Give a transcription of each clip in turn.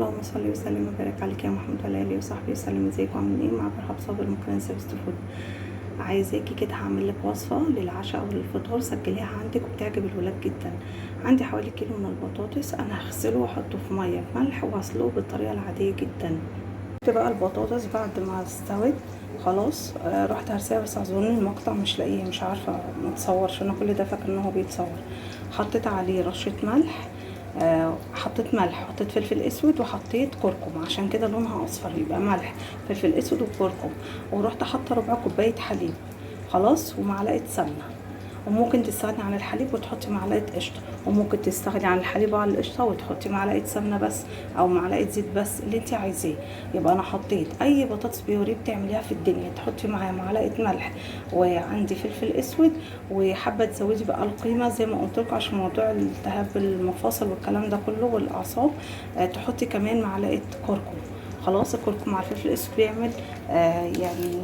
اللهم صل وسلم وبارك عليك يا محمد وعلى اله وصحبه وسلم. ازيكم عاملين ايه؟ معاكم رحاب صابر من قناه سيفست فود. عايزاكي كده هعمل لك وصفه للعشاء او للفطار، سجليها عندك وبتعجب الولاد جدا. عندي حوالي كيلو من البطاطس، انا هغسله واحطه في ميه في ملح وهسلقه بالطريقه العاديه جدا. بقى البطاطس بعد ما استوت خلاص رحت هرساها، بس اظن المقطع مش لاقيه، مش عارفه متصورش، انا كل ده فاكر ان هو بيتصور. حطيت عليه رشه ملح، حطيت ملح، حطيت فلفل اسود، وحطيت كركم عشان كده لونها اصفر، يبقى ملح فلفل اسود وكركم. ورحت حاطه ربع كوبايه حليب خلاص، ومعلقه سمنه. وممكن تستغني عن الحليب وتحطي معلقه قشطه، وممكن تستغني عن الحليب وعن القشطه وتحطي معلقه سمنه بس، او معلقه زيت بس، اللي انت عايزاه. يبقى انا حطيت اي بطاطس بيوري بتعمليها في الدنيا تحطي معاها معلقه ملح، وعندي فلفل اسود، وحابه تزودي بقى القيمه زي ما قلت لكم عشان موضوع التهاب المفاصل والكلام ده كله والاعصاب. تحطي كمان معلقه كركم. خلاص الكركم مع الفلفل الاسود بيعمل يعني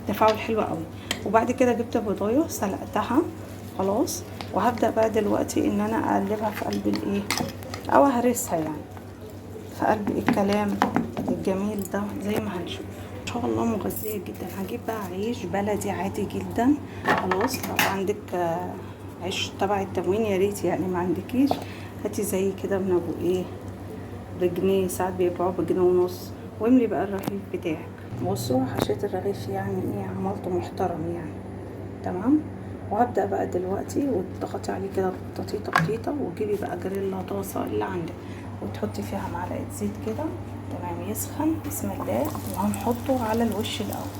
تفاعل حلو قوي. وبعد كده جبت بيضايه سلقتها خلاص، وهبدا بقى دلوقتي ان انا اقلبها في قلب الايه، او هرسها يعني في قلب الكلام الجميل ده زي ما هنشوف ان شاء الله. مغذيه جدا. هجيب بقى عيش بلدي عادي جدا خلاص. لو عندك عيش تبع التموين يا ريت، يعني ما عندكيش هاتي زي كده من ابو ايه بجنيه، ساعات بيبيعوه بجنيه ونص. واملي بقى الرغيف بتاعك. بصوا حشيت الرغيف يعني ايه، عملته محترم يعني تمام. وهبدأ بقى دلوقتي وتضغطي عليه كده تقطيطة قطيطة، وتجيبي بقى جريلا طاسة اللي عندك وتحطي فيها معلقة زيت كده تمام، يسخن بسم الله، وهنحطه على الوش الأول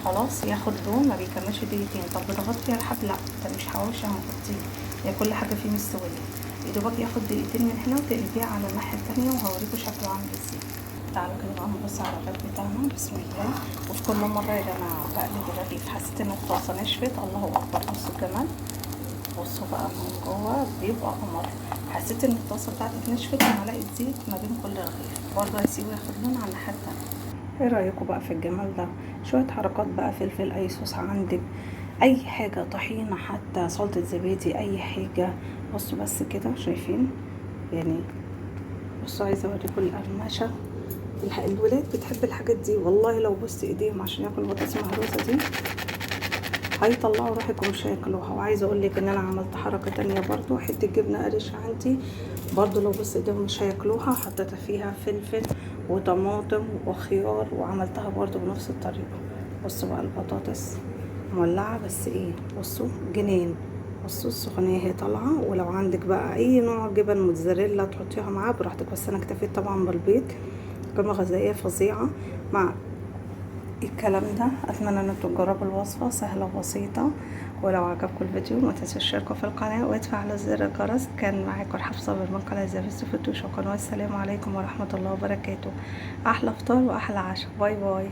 خلاص ياخد لون ما بيكملش دقيقتين. طب بتغطي على الحب؟ لا ده مش حواوشي هنغطيه، هي كل حاجة فيه مستوية. يدوبك ياخد دقيقتين من هنا وتقلبيه على الناحية التانية، وهوريكم شكله عامل ازاي. تعالوا كده بقى نبص على الرغيف بتاعنا بسم الله. وفي كل مرة يا جماعة بقلب الرغيف حسيت ان الطاسة نشفت، الله اكبر بصوا الجمال. بصوا بقى من جوه بيبقى قمر. حسيت ان الطاسة بتاعتك نشفت، معلقة زيت ما بين كل رغيف برضه هيسيبه ياخد لون على الناحية التانية. ايه رأيكم بقى في الجمال ده؟ شوية حركات بقى، فلفل، اي صوص عندك، اي حاجة، طحينة، حتى سلطة زبادي، اي حاجة. بصوا بس كده شايفين يعني. بصوا عايزة اوريكم القرمشة. الولاد بتحب الحاجات دي والله، لو بص ايديهم عشان ياكلوا البطاطس المهروسه دي هيطلعوا روحك ومش هياكلوها. وعايزه اقول لك ان انا عملت حركه تانية برضو، حته جبنه قريش عندي برضو لو بص ايديهم مش هياكلوها، حطيت فيها فلفل وطماطم وخيار وعملتها برضو بنفس الطريقه. بصوا بقى البطاطس مولعه، بس ايه بصوا جنين. بصوا السخونيه هي طالعه. ولو عندك بقى اي نوع جبن موتزاريلا تحطيها معاها براحتك، بس انا اكتفيت طبعا بالبيض. قيمة غذائية فظيعة مع الكلام ده. اتمنى ان انتوا تجربوا الوصفة سهلة وبسيطة. ولو عجبكم الفيديو ما تنسوش تشتركوا في القناة وتفعلوا زر الجرس. كان معاكم رحاب صابر من قناة سيفست فود. شكرا والسلام عليكم ورحمة الله وبركاته. احلى فطار واحلى عشاء. باي باي.